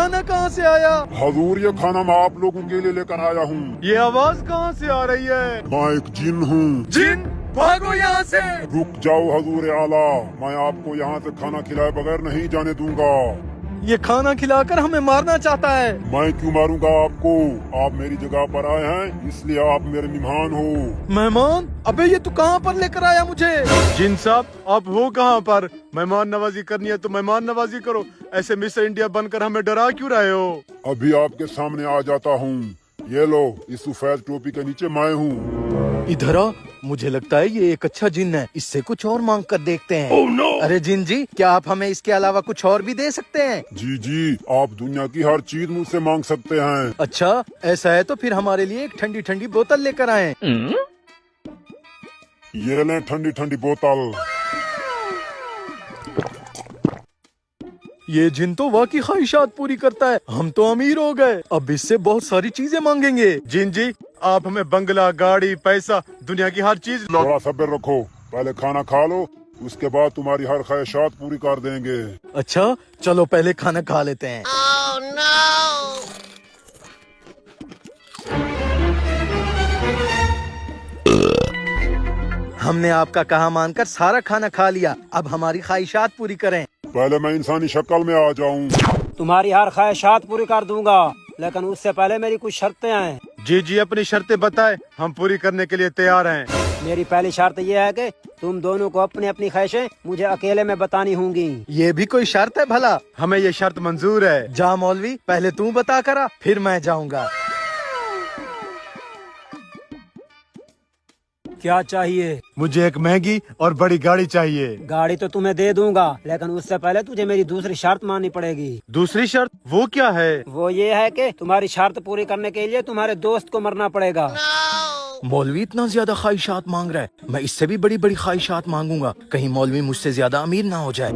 खाना कहाँ से आया? हजूर ये खाना मैं आप लोगों के लिए लेकर आया हूँ। ये आवाज कहाँ से आ रही है? मैं एक जिन हूँ। जिन, भागो यहाँ से। रुक जाओ हजूर आला, मैं आपको यहाँ से खाना खिलाए बगैर नहीं जाने दूंगा। ये खाना खिलाकर हमें मारना चाहता है। मैं क्यों मारूंगा आपको? आप मेरी जगह पर आए हैं, इसलिए आप मेरे मेहमान हो। मेहमान? अबे ये तू कहाँ पर लेकर आया मुझे? जिन साहब, आप हो कहाँ पर? मेहमान नवाजी करनी है तो मेहमान नवाजी करो, ऐसे मिस्टर इंडिया बनकर हमें डरा क्यों रहे हो? अभी आपके सामने आ जाता हूँ। ये लो, इस सफेद टोपी के नीचे मैं हूँ। इधर आ, मुझे लगता है ये एक अच्छा जिन है, इससे कुछ और मांग कर देखते हैं। Oh, no! अरे जिन जी, क्या आप हमें इसके अलावा कुछ और भी दे सकते हैं? जी जी, आप दुनिया की हर चीज मुझसे मांग सकते हैं। अच्छा, ऐसा है तो फिर हमारे लिए एक ठंडी ठंडी बोतल लेकर आएं। ये लें ठंडी ठंडी बोतल। ये जिन तो वाकई ख्वाहिशात पूरी करता है, हम तो अमीर हो गए, अब इससे बहुत सारी चीजें मांगेंगे। जिन जी, आप हमें बंगला, गाड़ी, पैसा, दुनिया की हर चीज। थोड़ा सब्र रखो, पहले खाना खा लो, उसके बाद तुम्हारी हर ख्वाहिशात पूरी कर देंगे। अच्छा, चलो पहले खाना खा लेते हैं। Oh no! हमने आपका कहा मानकर सारा खाना खा लिया, अब हमारी ख्वाहिशात पूरी करें। पहले मैं इंसानी शक्ल में आ जाऊं। तुम्हारी हर ख्वाहिशात पूरी कर दूंगा, लेकिन उससे पहले मेरी कुछ शर्तें हैं। जी जी, अपनी शर्तें बताएं, हम पूरी करने के लिए तैयार हैं। मेरी पहली शर्त यह है कि तुम दोनों को अपनी अपनी ख्वाहिशें मुझे अकेले में बतानी होंगी। ये भी कोई शर्त है भला? हमें ये शर्त मंजूर है। जा मौलवी, पहले तू बता करा, फिर मैं जाऊंगा। क्या चाहिए? मुझे एक महंगी और बड़ी गाड़ी चाहिए। गाड़ी तो तुम्हें दे दूंगा, लेकिन उससे पहले तुझे मेरी दूसरी शर्त माननी पड़ेगी। दूसरी शर्त? वो क्या है? वो ये है कि तुम्हारी शर्त पूरी करने के लिए तुम्हारे दोस्त को मरना पड़ेगा। मौलवी इतना ज्यादा ख्वाहिशात मांग रहा है, मैं इससे भी बड़ी बड़ी ख्वाहिशात मांगूंगा, कहीं मौलवी मुझसे ज्यादा अमीर ना हो जाए।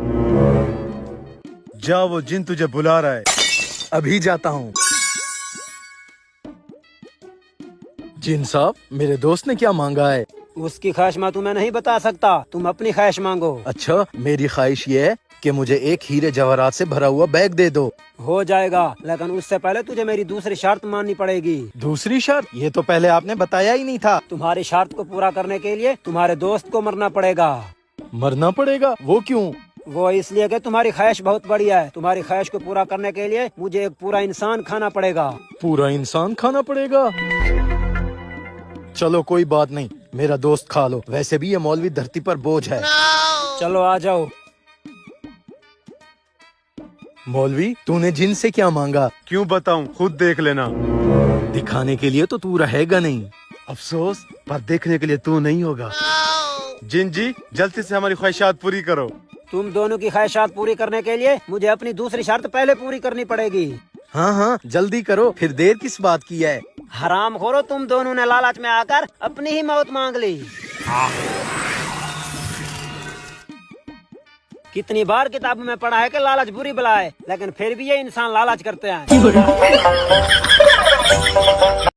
जा, वो जिन तुझे बुला रहा है। अभी जाता हूँ। जिन साहब, मेरे दोस्त ने क्या मांगा है? उसकी ख्वाहिश मैं तुम्हें नहीं बता सकता, तुम अपनी ख्वाहिश मांगो। अच्छा, मेरी ख्वाहिश ये है कि मुझे एक हीरे जवाहरात से भरा हुआ बैग दे दो। हो जाएगा, लेकिन उससे पहले तुझे मेरी दूसरी शर्त माननी पड़ेगी। दूसरी शर्त? ये तो पहले आपने बताया ही नहीं था। तुम्हारी शर्त को पूरा करने के लिए तुम्हारे दोस्त को मरना पड़ेगा। मरना पड़ेगा? वो क्यों? वो इसलिए कि तुम्हारी ख्वाहिश बहुत बड़ी है। तुम्हारी ख्वाहिश को पूरा करने के लिए मुझे एक पूरा इंसान खाना पड़ेगा। पूरा इंसान खाना पड़ेगा? चलो कोई बात नहीं, मेरा दोस्त खा लो, वैसे भी ये मौलवी धरती पर बोझ है। चलो आ जाओ। मौलवी, तूने जिन से क्या मांगा? क्यों बताऊं, खुद देख लेना। दिखाने के लिए तो तू रहेगा नहीं, अफसोस, पर देखने के लिए तू नहीं होगा। जिन जी, जल्दी से हमारी ख्वाहिशात पूरी करो। तुम दोनों की ख्वाहिशात पूरी करने के लिए मुझे अपनी दूसरी शर्त पहले पूरी करनी पड़ेगी। हाँ हाँ, जल्दी करो, फिर देर किस बात की है? हराम खोरो, तुम दोनों ने लालच में आकर अपनी ही मौत मांग ली। कितनी बार किताब में पढ़ा है कि लालच बुरी बला है, लेकिन फिर भी ये इंसान लालच करते हैं।